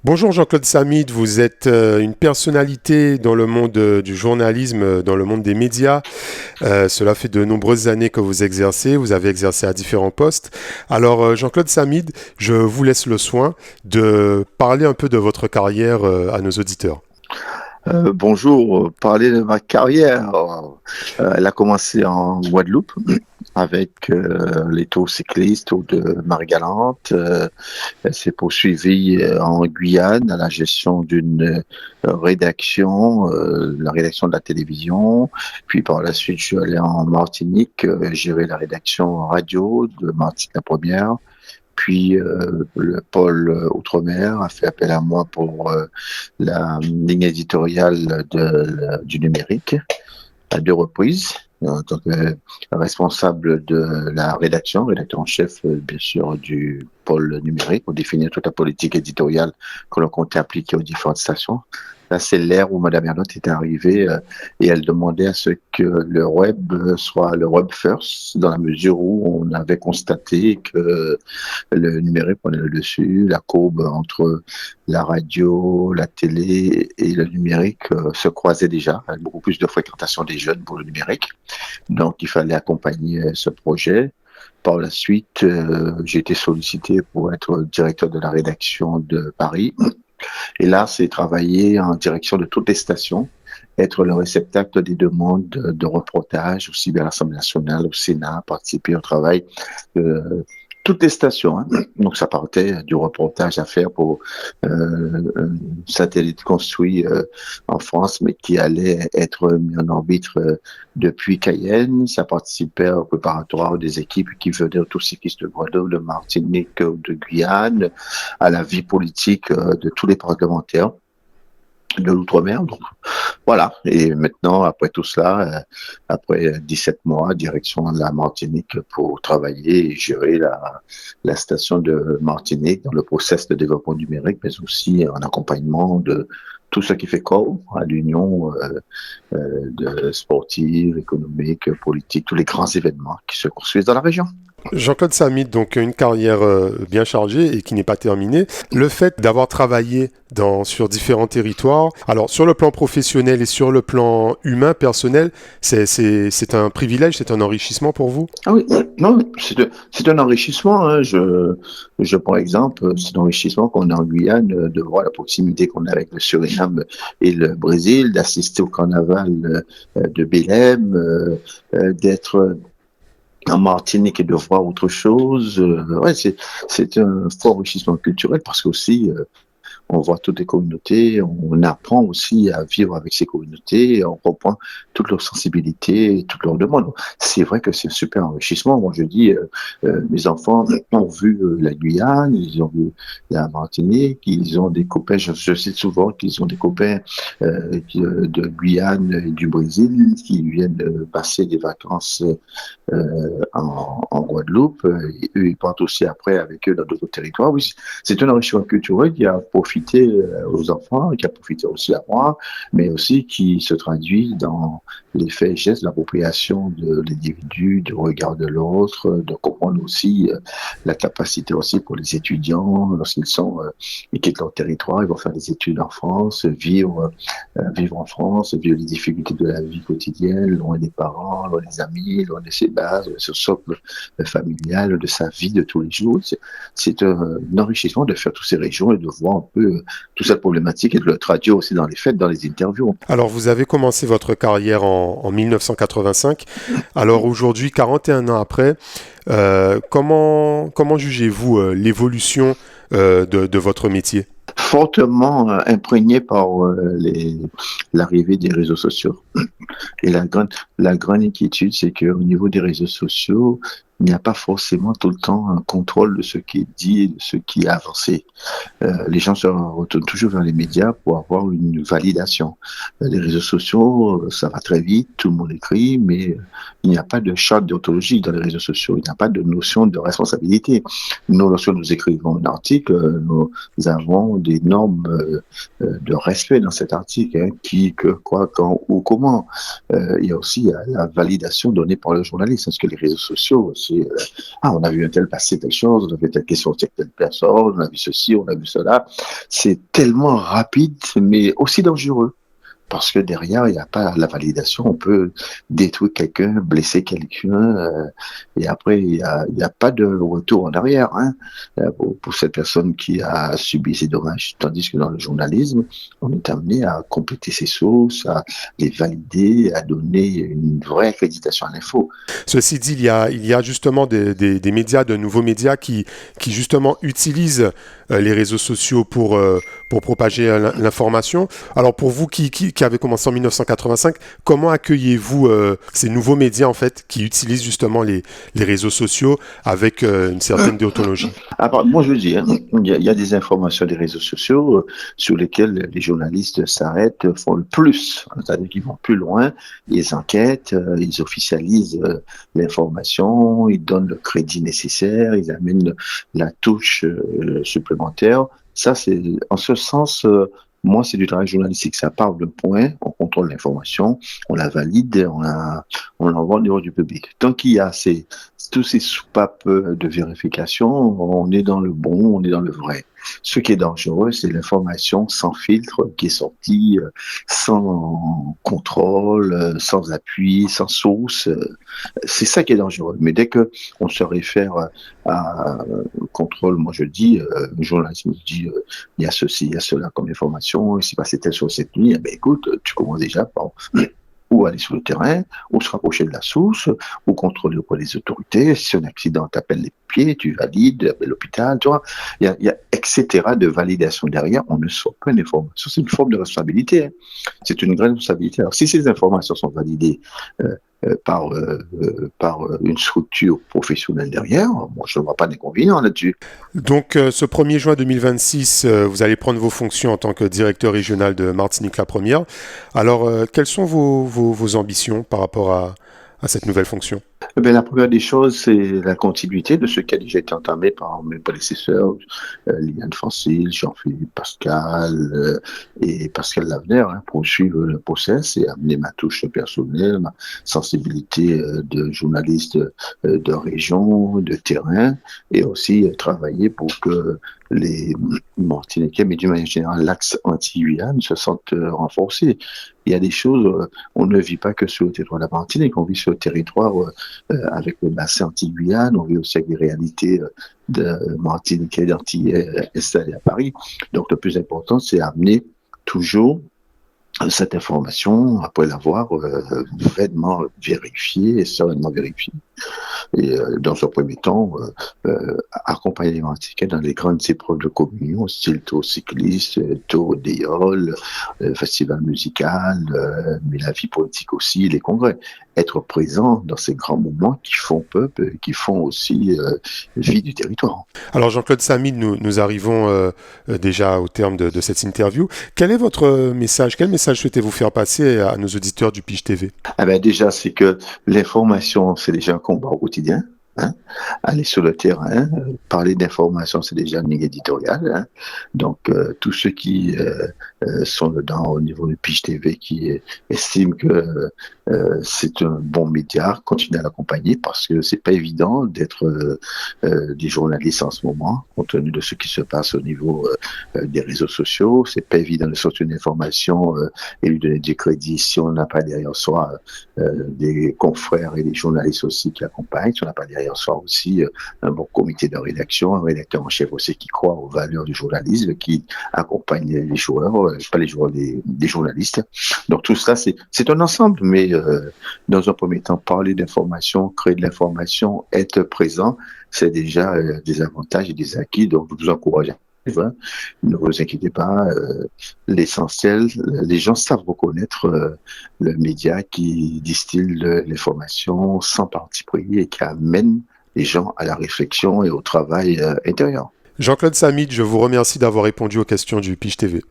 Bonjour Jean-Claude Samid, vous êtes une personnalité dans le monde du journalisme, dans le monde des médias. Cela fait de nombreuses années que vous exercez, vous avez exercé à différents postes. Alors Jean-Claude Samid, je vous laisse le soin de parler un peu de votre carrière à nos auditeurs. Bonjour, parler de ma carrière. Elle a commencé en Guadeloupe avec les tours cyclistes, Tours de Marie-Galante. Elle s'est poursuivie en Guyane à la gestion d'une rédaction, la rédaction de la télévision. Puis par la suite, je suis allé en Martinique, gérer la rédaction radio de Martinique la Première. Puis le pôle Outre-mer a fait appel à moi pour la ligne éditoriale du numérique à deux reprises. En tant que responsable de la rédaction, rédacteur en chef, bien sûr, du pôle numérique, pour définir toute la politique éditoriale que l'on comptait appliquer aux différentes stations. Là, c'est l'ère où Madame Ernotte était arrivée et elle demandait à ce que le web soit le web first, dans la mesure où on avait constaté que le numérique prenait le dessus, la courbe entre la radio, la télé et le numérique se croisait déjà, avec beaucoup plus de fréquentation des jeunes pour le numérique. Donc, il fallait accompagner ce projet. Par la suite, j'ai été sollicité pour être directeur de la rédaction de Paris. Et là, c'est travailler en direction de toutes les stations, être le réceptacle des demandes de reportage, aussi bien à l'Assemblée nationale, au Sénat, participer au travail de toutes les stations. Hein. Donc, ça partait du reportage à faire pour un satellite construit en France, mais qui allait être mis en orbite depuis Cayenne. Ça participait au préparatoire des équipes qui venaient de tous ces pistes de Guadeloupe, de Martinique, de Guyane, à la vie politique de tous les parlementaires de l'outre-mer. Donc voilà. Et maintenant, après tout cela, après 17 mois, direction de la Martinique pour travailler et gérer la station de Martinique dans le process de développement numérique, mais aussi en accompagnement de tout ce qui fait corps à l'union de sportive, économique, politique, tous les grands événements qui se construisent dans la région. Jean-Claude Samit, donc une carrière bien chargée et qui n'est pas terminée. Le fait d'avoir travaillé sur différents territoires, alors sur le plan professionnel et sur le plan humain, personnel, c'est un privilège, c'est un enrichissement pour vous? Ah oui, non, c'est un enrichissement. Hein. Je prends exemple, c'est un enrichissement qu'on a en Guyane, de voir la proximité qu'on a avec le Suriname et le Brésil, d'assister au carnaval de Belém, d'être en Martinique et de voir autre chose. Ouais, c'est un fort enrichissement culturel parce qu'aussi, on voit toutes les communautés, on apprend aussi à vivre avec ces communautés, on comprend toutes leurs sensibilités, toutes leurs demandes. C'est vrai que c'est un super enrichissement. Moi, je dis, mes enfants ont vu la Guyane, ils ont vu la Martinique, ils ont des copains, je cite souvent qu'ils ont des copains de Guyane et du Brésil qui viennent passer des vacances en Guadeloupe. Et eux, ils partent aussi après avec eux dans d'autres territoires. Oui, c'est un enrichissement culturel qui a profité aux enfants, qui a profité aussi à moi, mais aussi qui se traduit dans les faits et gestes de l'appropriation de l'individu, du regard de l'autre, de comprendre aussi la capacité aussi pour les étudiants, lorsqu'ils sont, ils quittent leur territoire, ils vont faire des études en France, vivre en France, vivre les difficultés de la vie quotidienne, loin des parents, loin des amis, loin de ses bases, de ce socle familial, de sa vie de tous les jours. C'est un enrichissement de faire toutes ces régions et de voir un peu toute cette problématique et de le traduire aussi dans les faits, dans les interviews. Alors, vous avez commencé votre carrière en 1985. Alors aujourd'hui, 41 ans après, comment jugez-vous l'évolution de votre métier? Fortement imprégné par l'arrivée des réseaux sociaux. Et la grande inquiétude, c'est qu'au niveau des réseaux sociaux, il n'y a pas forcément tout le temps un contrôle de ce qui est dit et de ce qui est avancé. Les gens se retournent toujours vers les médias pour avoir une validation. Les réseaux sociaux, ça va très vite, tout le monde écrit, mais il n'y a pas de charte déontologique dans les réseaux sociaux. Il n'y a pas de notion de responsabilité. Nous, lorsque nous écrivons un article, nous avons des normes de respect dans cet article, hein, qui, que, quoi, quand ou comment. Il y a aussi la validation donnée par le journaliste, parce que les réseaux sociaux on a vu un tel passer telle chose, on a vu telle question sur telle personne, on a vu ceci, on a vu cela. C'est tellement rapide, mais aussi dangereux. Parce que derrière, il n'y a pas la validation. On peut détruire quelqu'un, blesser quelqu'un, et après, il y a pas de retour en arrière, hein, pour cette personne qui a subi ces dommages. Tandis que dans le journalisme, on est amené à compléter ses sources, à les valider, à donner une vraie accréditation à l'info. Ceci dit, il y a justement des médias, de nouveaux médias qui justement utilisent les réseaux sociaux pour propager l'information. Alors pour vous qui avez commencé en 1985, comment accueillez-vous ces nouveaux médias en fait qui utilisent justement les réseaux sociaux avec une certaine déontologie? Alors, moi, je veux dire, il y a des informations des réseaux sociaux sur lesquelles les journalistes s'arrêtent, font le plus, c'est-à-dire qu'ils vont plus loin, ils enquêtent, ils officialisent l'information, ils donnent le crédit nécessaire, ils amènent la touche supplémentaire. Ça, c'est, en ce sens, moi, c'est du travail journalistique. Ça part d'un point, on contrôle l'information, on la valide, on l'envoie au niveau du public. Tant qu'il y a tous ces soupapes de vérification, on est dans le bon, on est dans le vrai. Ce qui est dangereux, c'est l'information sans filtre qui est sortie, sans contrôle, sans appui, sans source. C'est ça qui est dangereux. Mais dès que on se réfère à contrôle, moi je dis, le journalisme dit, il y a ceci, il y a cela comme information, il s'est passé telle chose cette nuit, eh ben écoute, tu commences déjà par ou aller sur le terrain, ou se rapprocher de la source, ou contrôler auprès des autorités. Si un accident t'appelle les pieds, tu valides, appelle l'hôpital, tu vois. Il y a etc. de validation derrière. On ne sort pas une information. C'est une forme de responsabilité. Hein. C'est une grande responsabilité. Alors, si ces informations sont validées par une structure professionnelle derrière, bon, je ne vois pas d'inconvénient là-dessus. Donc ce 1er juin 2026, vous allez prendre vos fonctions en tant que directeur régional de Martinique la Première. Alors, quelles sont vos ambitions par rapport à cette nouvelle fonction? Eh bien, la première des choses, c'est la continuité de ce qui a déjà été entamé par mes prédécesseurs, Liliane Francil, Jean-Philippe Pascal et Pascal Lavener, hein, poursuivre le process et amener ma touche personnelle, ma sensibilité de journaliste de région, de terrain, et aussi travailler pour que les Martiniquais, mais d'une manière générale, l'axe anti-Guyane se sentent renforcés. Il y a des choses, on ne vit pas que sur le territoire de la Martinique, on vit sur le territoire avec le bassin anti-Guyane, on vit aussi avec des réalités de Martiniquais, d'Antillais installés à Paris. Donc le plus important, c'est amener toujours cette information, après l'avoir vraiment vérifiée et sereinement vérifiée. Et dans un premier temps, accompagner les Martiniquais dans les grandes épreuves de communion, style tour cycliste, tour d'éole, festival musical, mais la vie politique aussi, les congrès. Être présent dans ces grands moments qui font peuple, qui font aussi vie du territoire. Alors Jean-Claude Samid, nous arrivons déjà au terme de cette interview. Quel est votre message? Quel message souhaitez-vous faire passer à nos auditeurs du Pige TV? Ah ben déjà, c'est que l'information, c'est déjà un combat au quotidien. Hein, aller sur le terrain, parler d'information, c'est déjà une ligne éditoriale. Hein. Donc, tous ceux qui sont dedans au niveau du Pige TV, qui estiment que c'est un bon média, continuez à l'accompagner parce que c'est pas évident d'être des journalistes en ce moment, compte tenu de ce qui se passe au niveau des réseaux sociaux. C'est pas évident de sortir une information et lui donner du crédit si on n'a pas derrière soi des confrères et des journalistes aussi qui accompagnent, si on n'a pas derrière soi aussi un bon comité de rédaction, un rédacteur en chef aussi qui croit aux valeurs du journalisme, qui accompagne les joueurs, pas les joueurs, des journalistes. Donc tout ça, c'est un ensemble, mais dans un premier temps, parler d'information, créer de l'information, être présent, c'est déjà des avantages et des acquis, donc je vous encourage. Ne vous inquiétez pas, l'essentiel, les gens savent reconnaître le média qui distille l'information sans parti pris et qui amène les gens à la réflexion et au travail intérieur. Jean-Claude Samid, je vous remercie d'avoir répondu aux questions du Pige TV.